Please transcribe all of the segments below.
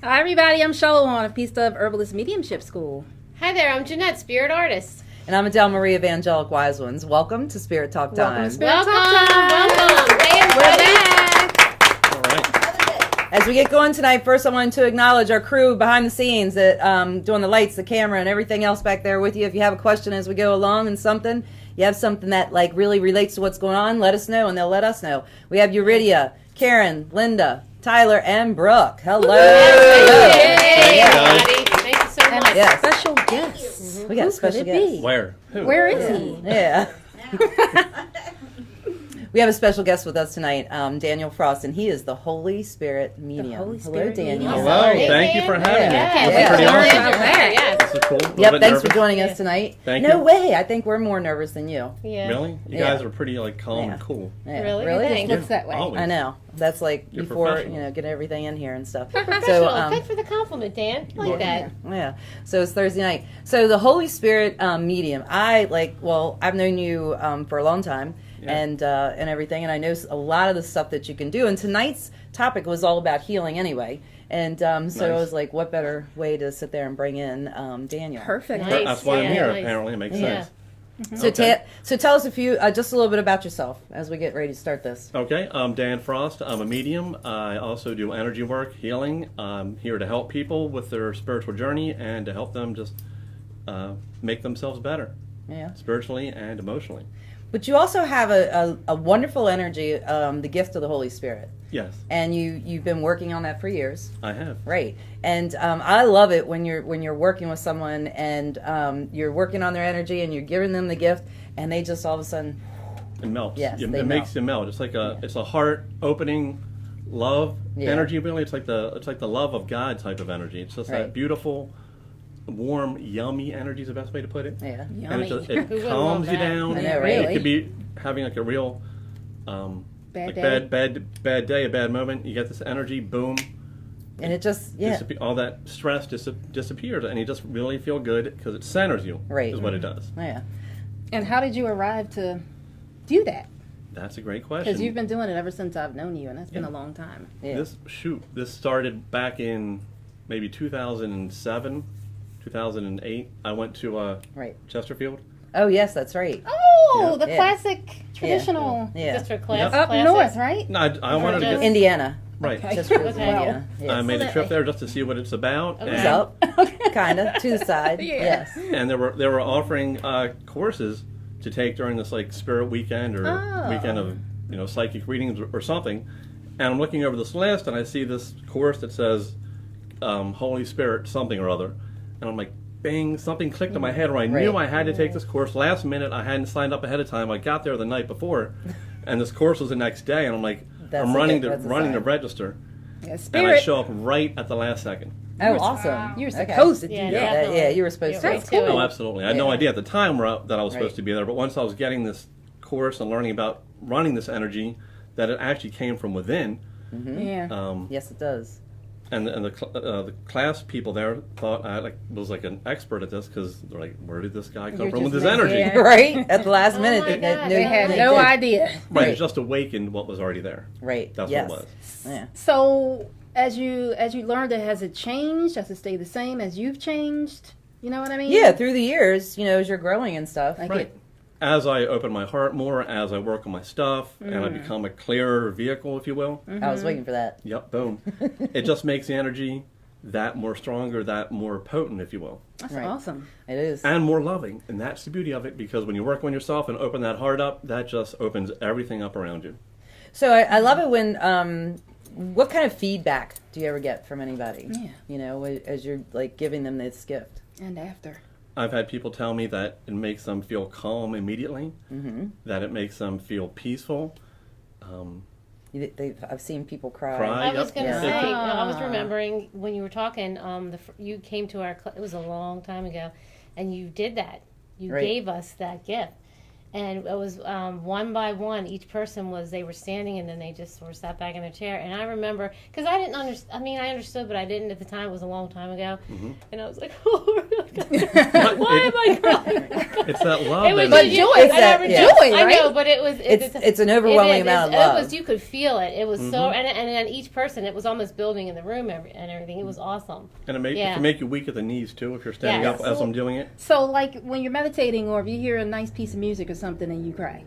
Hi, everybody. I'm Shelowann of Peace Love Herbalist Mediumship School. Hi there, I'm Jeanette, Spirit Artist. And I'm Adele Marie of Angelic Wise Ones. Welcome to Spirit Talk Time. Welcome to Spirit Welcome, Talk Time. welcome. Hey, We're everybody. back. All right. As we get going tonight, first I want to acknowledge our crew behind the scenes that doing the lights, the camera, and everything else back there with you. If you have a question as we go along and you have something that like really relates to what's going on, let us know and they'll let us know. We have Eurydia, Karen, Linda, Tyler, and Brooke. Hello. Hey, Thank you, everybody. Thank you so And much. a Yes. special guest. We got Who a special could it guest. be? Where? Who? Where is he? Yeah. We have a special guest with us tonight, Daniel Frost, and he is the Holy Spirit medium. Holy Hello, Spirit Daniel. medium. Hello. Hey, Thank you for man. having me. Yeah. That's pretty Yeah. awesome. Yeah. Yes. This is cool. A little Yep, bit thanks for nervous. joining us tonight. Thank no you. way. I think we're more nervous than you. Yeah. Really? You Yeah. guys are pretty like calm Yeah. and cool. Yeah. Really? Really? Thanks. Looks that way. Always. I know. That's like You're before, professional. getting everything in here and stuff. Professional. So, Thanks for the compliment, Dan. I like that. yeah. So it's Thursday night. So the Holy Spirit medium. I've known you for a long time, Yeah. and everything, and I know a lot of the stuff that you can do. And tonight's topic was all about healing, anyway. And so I Nice. was like, what better way to sit there and bring in Daniel? Perfect. Nice. That's why I'm Yeah, here. nice. Apparently, it makes Yeah. sense. So, Okay. so tell us just a little bit about yourself as we get ready to start this. Okay, I'm Dan Frost. I'm a medium. I also do energy work, healing. I'm here to help people with their spiritual journey and to help them just make themselves better, Yeah. spiritually and emotionally. But you also have a wonderful energy, the gift of the Holy Spirit. Yes, And you've been working on that for years. I have. Right. And I love it when you're working with someone and you're working on their energy and you're giving them the gift and they just all of a sudden, It melts. Yes, it they makes you melt. It's like it's a heart opening love Yeah. energy. Really, it's like the love of God type of energy. It's just Right. that beautiful, warm, yummy energy is the best way to put it. yeah. And Yummy. it, just, Who it wouldn't calms love you that? down. I know, right? It could be having like a real Bad like day. bad day, a bad moment. You get this energy, boom. And it just, yeah. All that stress disappears, and you just really feel good because it centers you. Right. Is what it does. Yeah. And how did you arrive to do that? That's a great question. Because you've been doing it ever since I've known you, and that's been Yeah. a long time. Yeah. This started back in maybe 2007, 2008. I went to Right. Chesterfield. Oh, yes, that's right. Oh, Yeah. the Yeah. classic traditional Yeah. Just for class. Yep. up classes? north, right? No, I wanted to just- get Indiana. right. Okay. Just for Okay. Indiana. Yes. I made a that trip way. there just to see what it's about, Okay. It's and, up, kind of, to the side. Yeah. Yes. and they were offering courses to take during this like spirit weekend or Oh. weekend of psychic readings or something. And I'm looking over this list and I see this course that says Holy Spirit something or other, and I'm like, bing, something clicked in my head where I knew Right. I had to take this course. Last minute, I hadn't signed up ahead of time. I got there the night before, and this course was the next day, and I'm like, That's I'm a running good- to that's a running to sign. register, Yeah, and I spirit. show up right at the last second. Oh, awesome. You were Okay. supposed to do Yeah, that. definitely. Yeah, you were supposed Yeah, to. right That's to it. cool. Oh, absolutely. I had no Yeah. idea at the time that I was Right. supposed to be there, but once I was getting this course and learning about running this energy, that it actually came from within. Yeah. Yes, it does. And the class people there thought I was like an expert at this because they're like, where did this guy come You're from with just his energy? yeah. Right? At the last Oh minute. my God. They had they no did. idea. Right, Right. it just awakened what was already there. Right. That's yes. what it was. Yeah. So as you learned it, has it changed? Has it stayed the same as you've changed? You know what I mean? Yeah, through the years, as you're growing and stuff. Like Right. it. As I open my heart more, as I work on my stuff, and I become a clearer vehicle, if you will. I was waiting for that. Yep, boom. It just makes the energy that more stronger, that more potent, if you will. That's Right. awesome. It is. And more loving. And that's the beauty of it, because when you work on yourself and open that heart up, that just opens everything up around you. So I love it when, what kind of feedback do you ever get from anybody? Yeah. As you're like giving them this gift. And after. I've had people tell me that it makes them feel calm immediately, that it makes them feel peaceful. I've seen people cry. Cry. I was Yep. going to Yeah. say, Ah. I was remembering when you were talking, you came to our, it was a long time ago, and you did that. You Right. gave us that gift. And it was one by one. Each person they were standing, and then they just sort of sat back in their chair. And I remember, because I didn't understand. I mean, I understood, but I didn't at the time. It was a long time ago, and I was like, "Oh, why am I crying?" It's that love. It was that But joy. joy, joy, I know, right? but it was. It's an overwhelming amount of love. It was. You could feel it. It was so, and then each person, it was almost building in the room and everything. It was awesome. And it Yeah. can make you weak at the knees too if you're standing Yes. up as I'm doing it. So, like when you're meditating, or if you hear a nice piece of music or something, and you cry,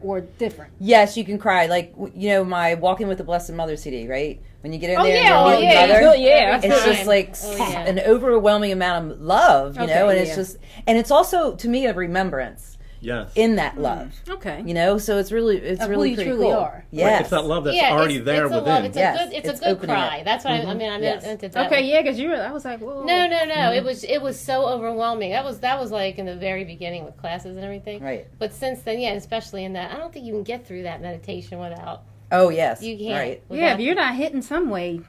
or different. Yes, you can cry. Like, my Walking with the Blessed Mother CD, right? When you get in Oh, there yeah, and oh, you're meeting yeah, Mother, yeah, it's Every just time. like Oh, yeah. an overwhelming amount of love, you Okay, know? And it's yeah. just, and it's also, to me, a remembrance Yes. in that love, Okay. you know? So it's really Of who really you pretty truly cool. are. Yes. It's that love that's Yeah, already it's there a within. love. It's Yes, a good. It's it's a good opening cry. it. That's what I mean. I Yes. meant it that Okay, way. yeah, because I was like, whoa. No. It was so overwhelming. That was like in the very beginning with classes and everything. Right. But since then, yeah, especially in that, I don't think you can get through that meditation without. Oh, yes. You can't. Right. Yeah, if you're not hitting some way.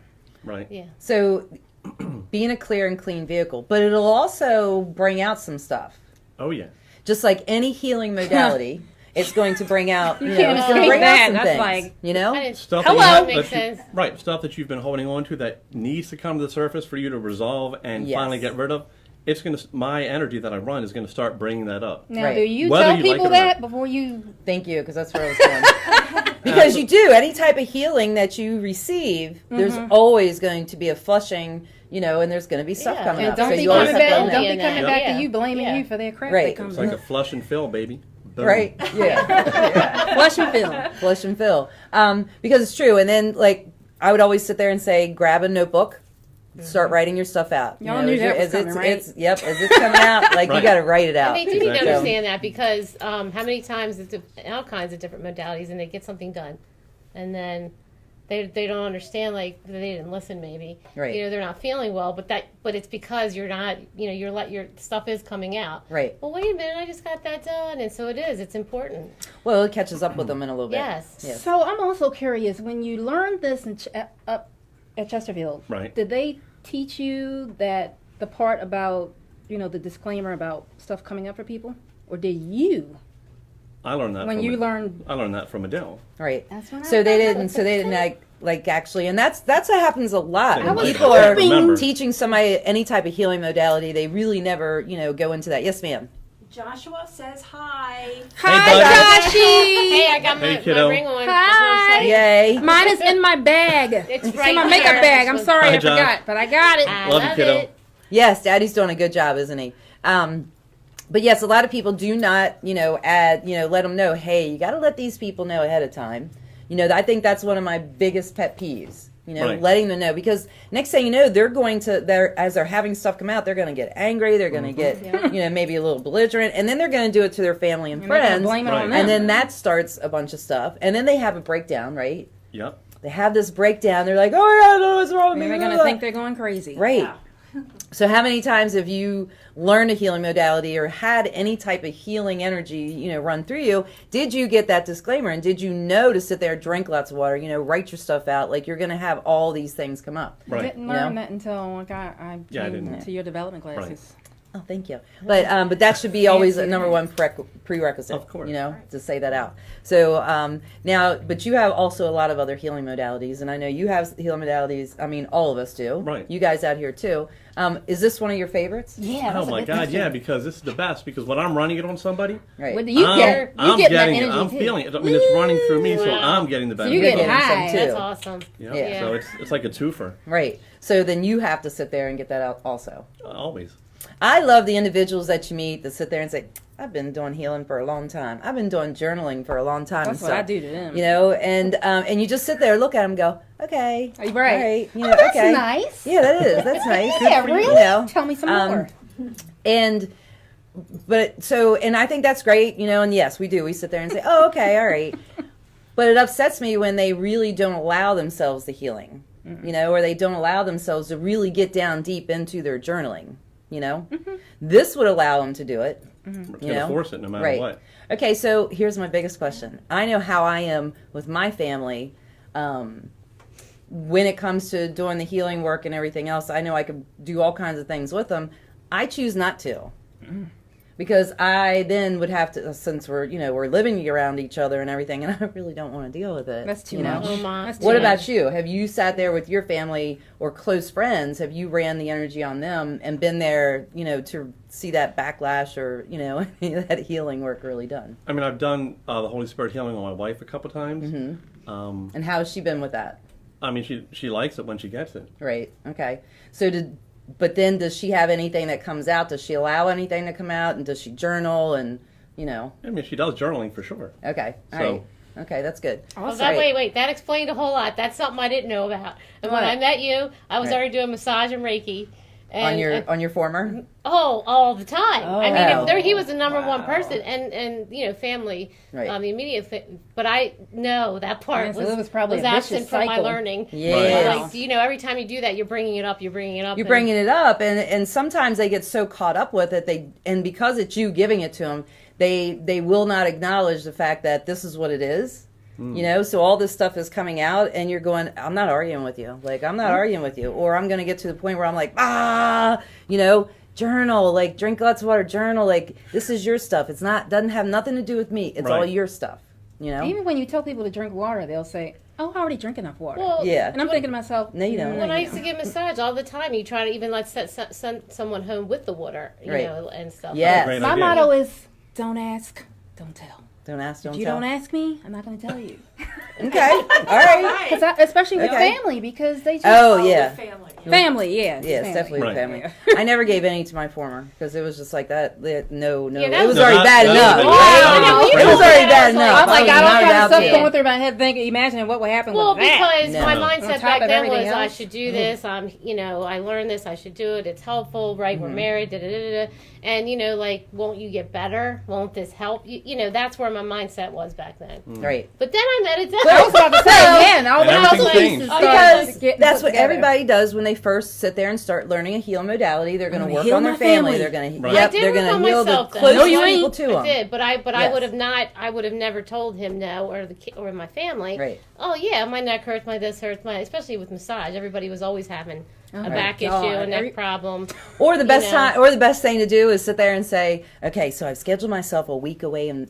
Right. Yeah. So being a clear and clean vehicle, but it'll also bring out some stuff. Oh yeah. Just like any healing modality, it's going to bring out, you know, can't it's going to escape bring that. out some That's things, like- you know? I didn't- Stuff Hello. that Makes sense. right, stuff that you've been holding on to that needs to come to the surface for you to resolve and Yes. finally get rid of. It's gonna. My energy that I run is gonna start bringing that up. Now, Right. do you Whether tell you like people it or that not. before you? Thank you, because that's where I was going. Because you do, any type of healing that you receive, there's always going to be a flushing, you know, and there's going to be stuff Yeah. coming And up. don't So be you always coming have to back. own Don't it. be coming Yeah. back Yeah. to you blaming Yeah. you for their crap. Right. That comes It's like a up. flush and fill, baby. Boom. Right? Yeah. Flush and fill. Flush and fill. Because it's true. And then, like, I would always sit there and say, grab a notebook, start writing your stuff out. You Y'all knew that was as coming, it's, right? as it's coming out, like, you Right. got to write it out. And they do need to Exactly. understand that because how many times it's all kinds of different modalities and they get something done, and then they don't understand, like they didn't listen maybe. Right. You know, they're not feeling well, but it's because you're not, you know, your stuff is coming out. Right. Well, wait a minute, I just got that done, and so it is. It's important. Well, it catches up with them in a little bit. Yes. Yes. So I'm also curious. When you learned this up at Chesterfield, Right. did they teach you that the part about the disclaimer about stuff coming up for people, or did you? I learned that When from you learned, I learned that from Adele. Right. That's what I So they thought. didn't. So they didn't like actually, and that's what happens a lot. I When was people are hoping- Remember. teaching somebody any type of healing modality, they really never, go into that. Yes, ma'am. Joshua says hi. hi, Joshie. Hey, I got Hey, my kiddo. ring on. Hi. Yay. Mine is in my bag. It's in right my makeup here. bag. I'm sorry, Hi, I Josh. forgot, but I got it. I Love you, love kiddo. it. Yes, Daddy's doing a good job, isn't he? But yes, a lot of people do not, let them know, hey, you got to let these people know ahead of time. I think that's one of my biggest pet peeves. Right. Letting them know, because next thing you know, as they're having stuff come out, they're going to get angry, they're going to get, maybe a little belligerent, and then they're going to do it to their family and And they're gonna friends, blame it Right. on them. and then that starts a bunch of stuff, and then they have a breakdown, right? Yep. They have this breakdown. They're like, oh my God, no, what's wrong with me? they're gonna think they're going crazy. Right. Yeah. So how many times have you learned a healing modality or had any type of healing energy, run through you? Did you get that disclaimer? And did you know to sit there, drink lots of water, write your stuff out? Like, you're going to have all these things come up. I Right. didn't learn that until I came Yeah, I didn't. to your development classes. Oh, thank you. But that should be always a number one prerequisite. Of course. To say that out. So now, but you have also a lot of other healing modalities, and I know you have healing modalities. I mean, all of us do. Right. You guys out here too. Is this one of your favorites? Yeah. Oh that's a my good God, question. yeah, because this is the best. Because when I'm running it on somebody, Right. What do you I'm, get? I'm You get that getting it. energy I'm too. feeling it. I mean, it's running through me, so Wow. I'm getting the So benefit. you get of it. getting some high. too. That's awesome. Yeah. Yeah. So it's like a twofer, Right. So then you have to sit there and get that out also. always. I love the individuals that you meet that sit there and say, I've been doing healing for a long time. I've been doing journaling for a long time. That's and what I stuff." do to them. And you just sit there, look at them, and go, okay, Right. all right, Oh, that's okay, nice. yeah, that is, that's nice. Good Yeah, for you, really? Tell me some more. And and I think that's great, and yes, we do. We sit there and say, oh, okay, all right. But it upsets me when they really don't allow themselves the healing, or they don't allow themselves to really get down deep into their journaling, This would allow them to do it. It's gonna force it no matter Right. what. Okay, so here's my biggest question. I know how I am with my family. When it comes to doing the healing work and everything else, I know I could do all kinds of things with them. I choose not to. Because I then would have to, since we're living around each other and everything, and I really don't want to deal with it. That's too you know? much. Oh, my. That's too What much. about you? Have you sat there with your family or close friends? Have you ran the energy on them and been there, to see that backlash or, that healing work really done? I mean, I've done the Holy Spirit healing on my wife a couple times. Mm-hmm. And how has she been with that? I mean, she likes it when she gets it. Right. Okay. So but then does she have anything that comes out? Does she allow anything to come out? And does she journal? And, I mean, she does journaling for sure. Okay. All So- right. Okay, that's good. Well, wait, that explained a whole lot. That's something I didn't know about. And when What? I met you, I was Right. already doing massage and Reiki. And, On your former? all the time. Oh. I mean, Wow. he was the number one person, and family, Right. the immediate. But I know that part Yeah, so it was probably a absent vicious from my cycle. learning. Yes. Like, every time you do that, you're bringing it up. You're bringing it up. You're bringing it up, and sometimes they get so caught up with it, and because it's you giving it to them, they will not acknowledge the fact that this is what it is. So all this stuff is coming out, and you're going, I'm not arguing with you. Like, I'm not arguing with you. Or I'm going to get to the point where I'm like, journal, like, drink lots of water, journal. Like, this is your stuff. Doesn't have nothing to do with me. It's all Right. your stuff, Even when you tell people to drink water, they'll say, "Oh, I already drink enough water." Well, Yeah. and I'm thinking to myself, No, you don't. When I used to get massage all the time, you try to even send someone home with the water, Right. and stuff. Yes. Great my idea. motto is, "Don't ask, don't tell." Don't ask, don't If you tell. don't ask me, I'm not going to tell you. Okay, all right. Especially with Okay. family, because they just Oh, yeah. Family. family, yeah, Yeah, it's definitely Right. family. I never gave any to my former because it was just like that. No, Yeah, that it was was- already bad that enough. was- Wow. right? I know, It you was know already that. bad I was like, enough. I'm like, I got was all not kinds of about stuff to. going through my head, thinking, imagining what would happen Well, with that. because No. my On mindset top back of then was everything I else. should do this. I learned this. I should do it. It's helpful, right? We're married. Da da da da. And won't you get better? Won't this help? That's where my mindset was back then. Right. But then I met Adele. I was about to say, man, all And the everything puzzle changed. pieces Because started getting that's put what together. everybody does when they first sit there and start learning a heal modality. They're going I'm to gonna work heal on their my family. family. They're going to Right. I did they're work going on to heal the myself, though. closest No, you people ain't. to them. I did, but I Yes. would have not. I would have never told him no, or the kid, or my family. Right. Oh yeah, my neck hurts, my this hurts, especially with massage. Everybody was always having a back issue, God. a neck problem. Or the best know. time, or the best thing to do is sit there and say, okay, so I've scheduled myself a week away in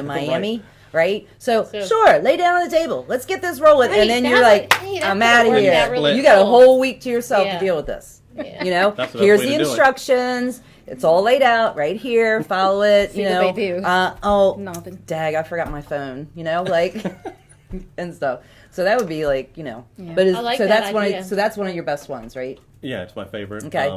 Miami. Right. So sure, lay down on the table. Let's get this rolling, Right, and then you're that's like, hey, that I'm could've out of worked here. out really You got a cool. whole week to yourself Yeah. to deal with this. Yeah. That's the best Here's way the to do it. instructions. It's all laid out right here. Follow it. See what they do. Nothing. Dag, I forgot my phone. And stuff. So that would be like, But I like that idea. that's one of your best ones, right? Yeah, it's my favorite. Okay.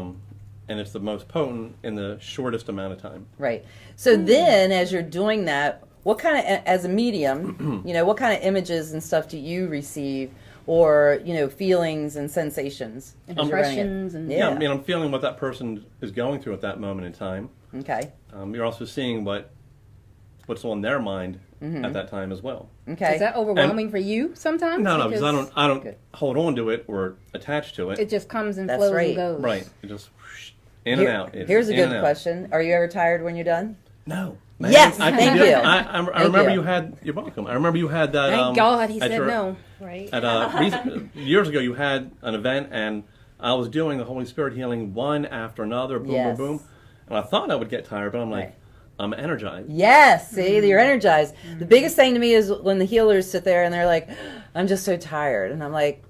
And it's the most potent in the shortest amount of time. Right. So then, as you're doing that, what kind of, as a medium, what kind of images and stuff do you receive, or feelings and sensations? as you're running it? Impressions and Yeah. I mean, I'm feeling what that person is going through at that moment in time. Okay. You're also seeing what's on their mind at that time as well. Okay. Is that overwhelming for you sometimes? No, because I don't Good. hold on to it or attach to it. It just comes and That's flows right. and goes. Right. It just whoosh, in and out. It's Here's a in and good out. question. Are you ever tired when you're done? No. Yes, I can thank do it. you. I Thank remember you. you had. You're welcome. I remember you had that. Thank God he at said your- no. Right. At years ago, you had an event, and I was doing the Holy Spirit healing one after another, boom, Yes. boom, boom, and I thought I would get tired, but I'm like, Right. I'm energized. Yes, see, you're energized. The biggest thing to me is when the healers sit there and they're like, I'm just so tired. And I'm like,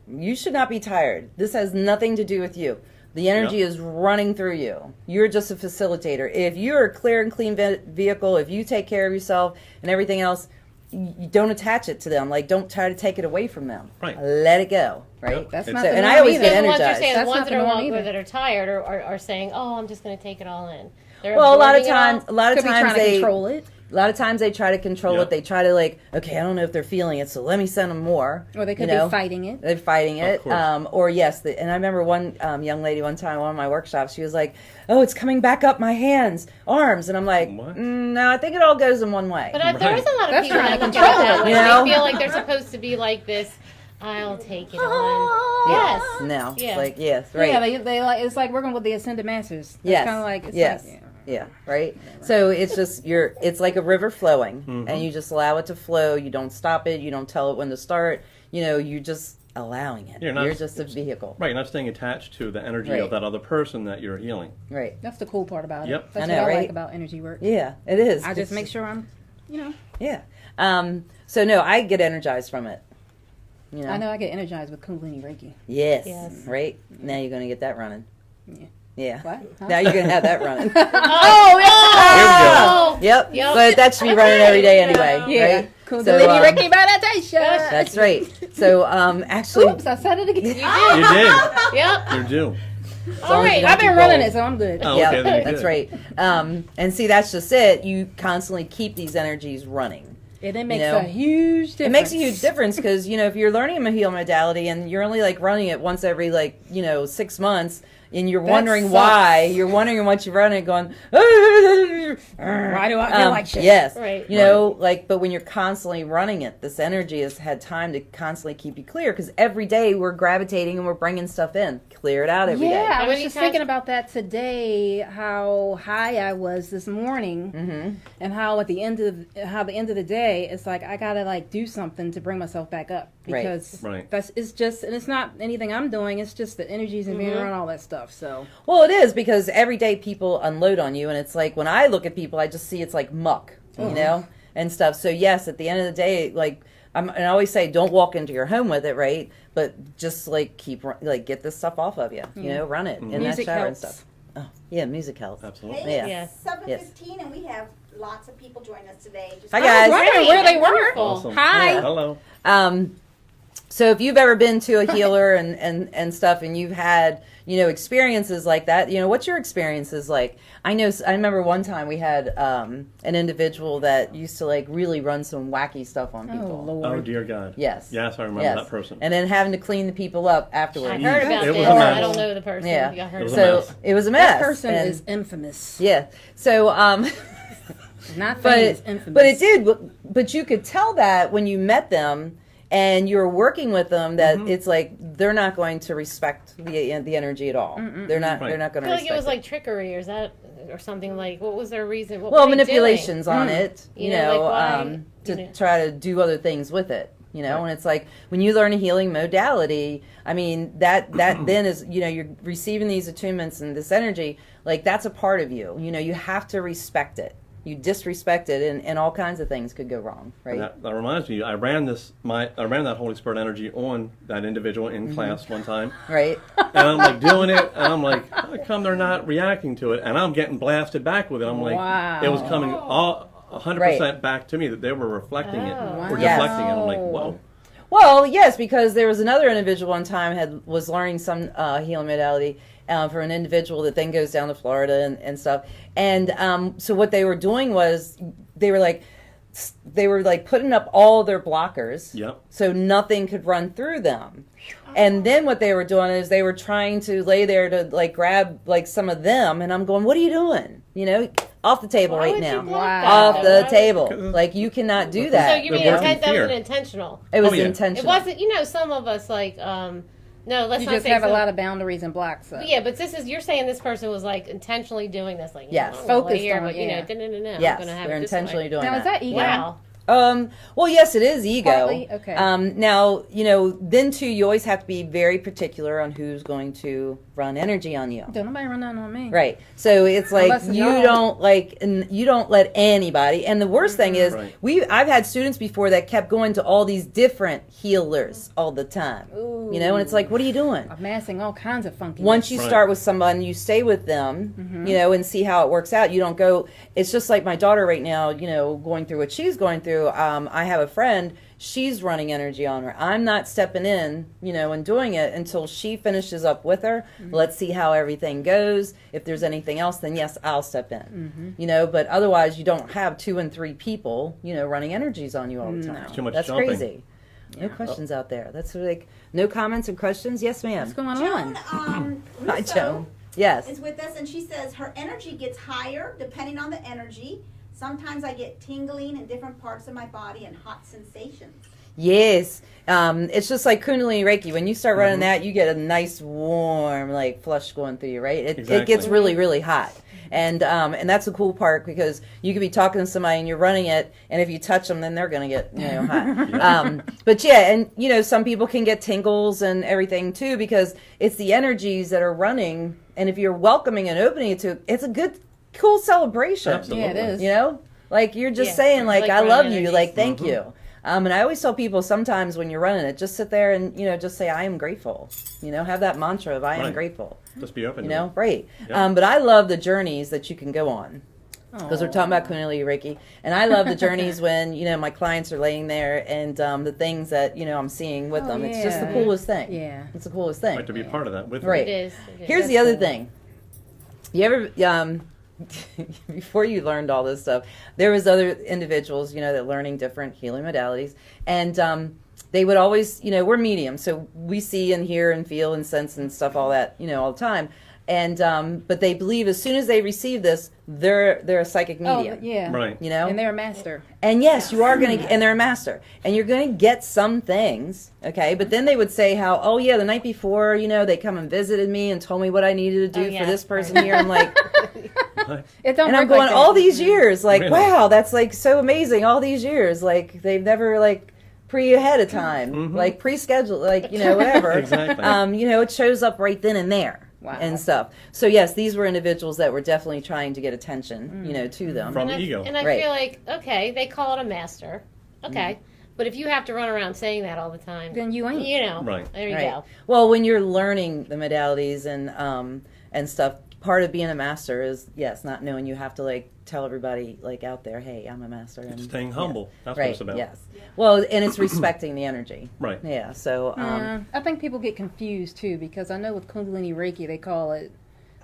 you should not be tired. This has nothing to do with you. The energy Yeah. is running through you. You're just a facilitator. If you're a clear and clean vehicle, if you take care of yourself and everything else, you don't attach it to them. Like, don't try to take it away from them. Right. Let it go. Right. Yep. That's It's- not So, the and norm I always either. get So the ones you're energized. saying, the That's ones not that the are norm either. that are tired are saying, "Oh, I'm just going to take it all in." They're Well, a lot of absorbing it all. times, a lot of Could be times trying to they control it, A lot of times they try to control Yeah. it. They try to okay, I don't know if they're feeling it, so let me send them more. or they could you know? be fighting it. They're fighting it. course. Or yes, and I remember one young lady one time, one of my workshops, she was like, oh, it's coming back up my hands, arms. And I'm like, What? no, I think it all goes in one way. But there is a lot of That's people trying that to look at it control that it, way. you know? They feel like they're supposed to be like this. I'll take it on. yes. Yes. No. Yeah. Like, yes, right. Yeah, they like it's like working with the ascended masters. It's Yes. kind of like it's yes. like, Yeah, right. So it's just it's like a river flowing, and you just allow it to flow. You don't stop it. You don't tell it when to start. You know, you just allowing it. You're You're not- just a vehicle. Right, you're not staying attached to the energy Right. of that other person that you're healing. Right. That's the cool part about Yep. it. That's I know, what I right? like about energy work. Yeah, it is. I just make sure I'm, Yeah. So no, I get energized from it. You know. I know I get energized with Kundalini Reiki. Yes. Yes. Right. Now you're going to get that running. Yeah. Yeah. What? Huh? Now you're going to have that running. Oh, Yep. Yep. But that should be running every day anyway. Yeah. Right. Kundalini Reiki meditation. That's right. So actually, Oops, I said it again. You did. Yep. You're due. All right. I've been keep running going. it, so I'm good. Oh, yeah, okay, then you're that's good. right. And see, that's just it. You constantly keep these energies running. And it makes You know, a huge difference. It makes a huge difference because, you know, if you're learning a healing modality and you're only like running it once every 6 months and you're wondering sucks. why, you're wondering what you're running going, Why do I feel like shit? Yes. Right. You know, but when you're constantly running it, this energy has had time to constantly keep you clear because every day we're gravitating and we're bringing stuff in. Clear it out every day. Yeah, How I was many just times- thinking about that today. How high I was this morning, and how at the end of the day, it's like I gotta do something to bring myself back up Right. because Right. it's just, and it's not anything I'm doing. It's just the energies and being around all that stuff. So Well, it is because every day people unload on you, and it's like when I look at people, I just see it's like muck, you know, and stuff. So yes, at the end of the day, and I always say, don't walk into your home with it, right? But just get this stuff off of you, you know, run it in that Music shower and helps. stuff. Oh, yeah, music helps. Absolutely. Hey, Yeah. Yes. it's 7:15 and we have lots of people join us today. Just Hi, I guys. was wondering Great. where they were. Wonderful. Awesome. Hi. Yeah, hello. So if you've ever been to a healer and stuff, and you've had experiences like that, what's your experiences like? I remember one time we had an individual that used to really run some wacky stuff on Oh people. Oh, Lord. dear God. Yes. Yes, I remember Yes. that person. And then having to clean the people up I afterwards. heard about It was this. a mess. I don't know the person. Yeah. I heard It was a about So mess. it was a mess. That person And- is infamous. yeah. So Not but famous, infamous. but it did. But you could tell that when you met them and you were working with them that it's like they're not going to respect the energy at all. They're not. Right. They're not going I to feel like respect it was like trickery, or is that, or something like? What was their reason? What well, were they manipulations doing? on it, You know, like why, to you know. try to do other things with it, and it's like when you learn a healing modality, I mean, that then is, you're receiving these attunements and this energy, that's a part of you, you have to respect it. You disrespect it and all kinds of things could go wrong, right? And that reminds me, I ran that Holy Spirit energy on that individual in class one time. Right? And I'm doing it, and I'm like, how come they're not reacting to it? And I'm getting blasted back with it. I'm like, Wow. it was coming all 100% back to me that they were reflecting it, Oh. or Yes. deflecting it. I'm like, whoa. Well, yes, because there was another individual one time was learning some healing modality for an individual that then goes down to Florida and stuff. And so what they were doing was they were putting up all their blockers, Yep. so nothing could run through them. And then what they were doing is they were trying to lay there to grab some of them, and I'm going, what are you doing? Off the table Why right would you now. block Wow. that, Off though? the Why- table. You cannot do So that. you mean They're working that fear. wasn't intentional? It was Oh, yeah. intentional. It wasn't. Some of us no. Let's You not just say have a some- lot of boundaries and blocks. So. Yeah, but you're saying this person was intentionally doing this, Yes. Focused here, on but it, yeah. no, I'm Yes, gonna have they're it this intentionally way. doing Now, that. is that ego? Wow. Well, yes, it is ego. Partly, okay. Now, then too, you always have to be very particular on who's going to run energy on you. Don't nobody run down on me. Right. So it's like Unless it's you y'all. you don't let anybody. And the worst thing is Right. I've had students before that kept going to all these different healers all the time. Ooh. And it's like, what are you doing? Amassing all kinds of funky. Once you Right. start with someone, you stay with them, and see how it works out. You don't go. It's just like my daughter right now, going through what she's going through. I have a friend. She's running energy on her. I'm not stepping in, and doing it until she finishes up with her. Let's see how everything goes. If there's anything else, then yes, I'll step in. But otherwise, you don't have 2 and 3 people, running energies on you all the time. Too much That's jumping. crazy. No questions out there. That's no comments and questions. Yes, ma'am. What's going Joan, on? Hi, Russo Joan. Yes. is with us, and she says her energy gets higher depending on the energy. Sometimes I get tingling in different parts of my body and hot sensations. Yes. It's just like Kundalini Reiki. When you start running that, you get a nice warm, flush going through you, right? It Exactly. gets really, really hot. And that's the cool part, because you could be talking to somebody and you're running it, and if you touch them, then they're going to get, hot. But yeah, and some people can get tingles and everything too, because it's the energies that are running, and if you're welcoming and opening it to, it's a good, cool celebration. Absolutely. Yeah, it is. Like you're just saying, like I running love you, energies. like thank you. And I always tell people, sometimes when you're running it, just sit there and just say I am grateful. Have that mantra of I am Right. grateful. Just be open. to it. Right. Yeah. But I love the journeys that you can go on, because we're Aw. talking about Kundalini Reiki, and I love the journeys when my clients are laying there, and the things that I'm seeing with Oh, them. It's just the yeah. coolest thing. Yeah. It's the coolest thing. Like to be part of that with Right. It is. Here's the other thing. You ever before you learned all this stuff, there was other individuals, that learning different healing modalities, and they would always, we're mediums, so we see and hear and feel and sense and stuff, all that, all the time. And but they believe as soon as they receive this, they're a psychic medium. Oh, yeah. Right. And they're a master. And yes, you are going to, and they're a master, and you're going to get some things, okay? But then they would say how, oh yeah, the night before, they come and visited me and told me what I needed to do for this person here. I'm like, It don't and I'm work going like that. all these years, like, Really? wow, that's like so amazing. All these years, like they've never like ahead of time, like pre-scheduled, like whatever. Exactly. It shows up right then and there. Wow. And stuff. So yes, these were individuals that were definitely trying to get attention, to them. From and ego. And I Right. feel like, okay, they call it a master. Okay. But if you have to run around saying that all the time, Then you ain't. Right. there you Right. go. Well, when you're learning the modalities and stuff, part of being a master is not knowing you have to like tell everybody like out there, hey, I'm a master. And Staying humble. That's what Right. it's about. Yes. Well, and it's respecting the energy. Right. Yeah. So. I think people get confused too, because I know with Kundalini Reiki they call it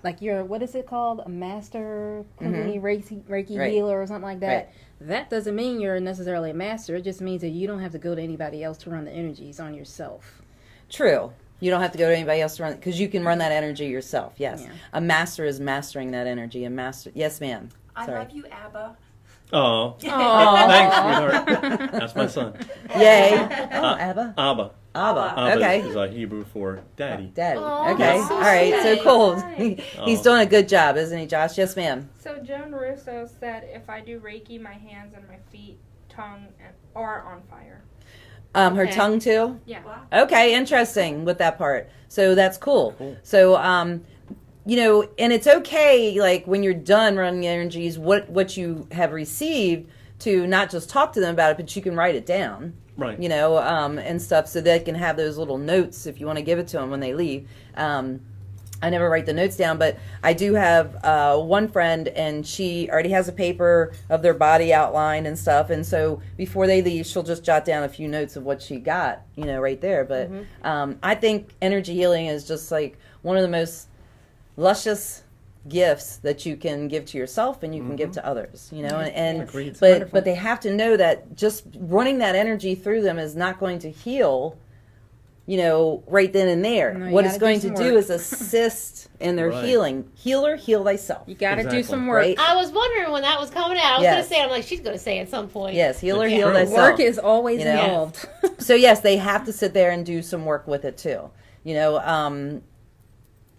like what is it called? A master Kundalini Reiki Right. healer or something like that. Right. That doesn't mean you're necessarily a master. It just means that you don't have to go to anybody else to run the energies on yourself. True. You don't have to go to anybody else to run it, because you can run that energy yourself. Yes. Yeah. A master is mastering that energy. A master. Yes, ma'am. I Sorry. love you, Abba. Oh. Aw. Thanks, sweetheart. That's my son. Yay. Oh, Abba. Abba. Abba. Abba Okay. is a Hebrew for daddy. Daddy. Aw, Okay. that's so All right. So sweet. cool. He's doing a good job, isn't he, Josh? Yes, ma'am. So Joan Russo said if I do Reiki, my hands and my feet, tongue, are on fire. Her Okay. tongue too. Yeah. Okay, interesting with that part. So that's cool. Cool. So, and it's okay, like, when you're done running the energies, what you have received, to not just talk to them about it, but you can write it down. Right. And stuff, so they can have those little notes if you want to give it to them when they leave. I never write the notes down, but I do have one friend, and she already has a paper of their body outline and stuff, and so before they leave, she'll just jot down a few notes of what she got, right there. But I think energy healing is just like one of the most luscious gifts that you can give to yourself and you can give to others, and Agreed. but they have to know that just running that energy through them is not going to heal right then and there. No, you What gotta it's do going to some do work. is assist in their Right. healing. Healer, heal thyself. You got to Exactly. do some work. Right? I was wondering when that was coming out. I was Yes. going to say, I'm like, she's going to say at some point. Yes, healer, It's heal true. thyself. Work is always You know? involved. So yes, they have to sit there and do some work with it too.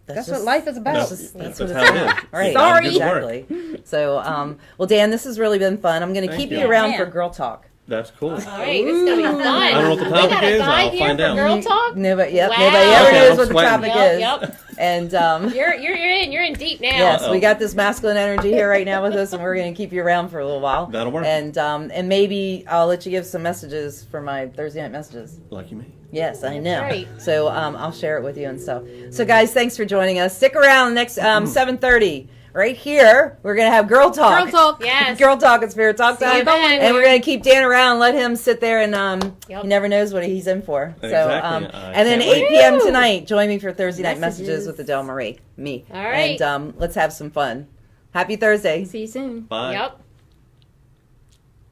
That's what life is about. That's what how it's it about. is. Right. Sorry. Good work. Exactly. So, well, Dan, this has really been fun. I'm going to Thank keep you. you around Yeah. for girl talk. That's cool. All right, this is going to be fun. I don't know what the We topic got a is. guy I'll here find for out. Girl talk? Nobody, Wow. nobody ever Okay, knows I'm what the sweating. topic Yep, is. yep. And You're in deep now. yes, Uh-oh. we got this masculine energy here right now with us, and we're going to keep you around for a little while. That'll work. And maybe I'll let you give some messages for my Thursday night messages. Lucky me. Yes, I know. right. So I'll share it with you and stuff. So guys, thanks for joining us. Stick around next 7:30 right here. We're gonna have girl talk. Girl talk. Yes. Girl talk and spirit talk See you time. then. And we're gonna keep Dan around, let him sit there, and Yep. he never knows what he's in for. So Exactly. and then Can't wait. 8 p.m. tonight, join me for Thursday night Messages. messages with Adele Marie. Me. All right. And let's have some fun. Happy Thursday. See you soon. Bye. Yep.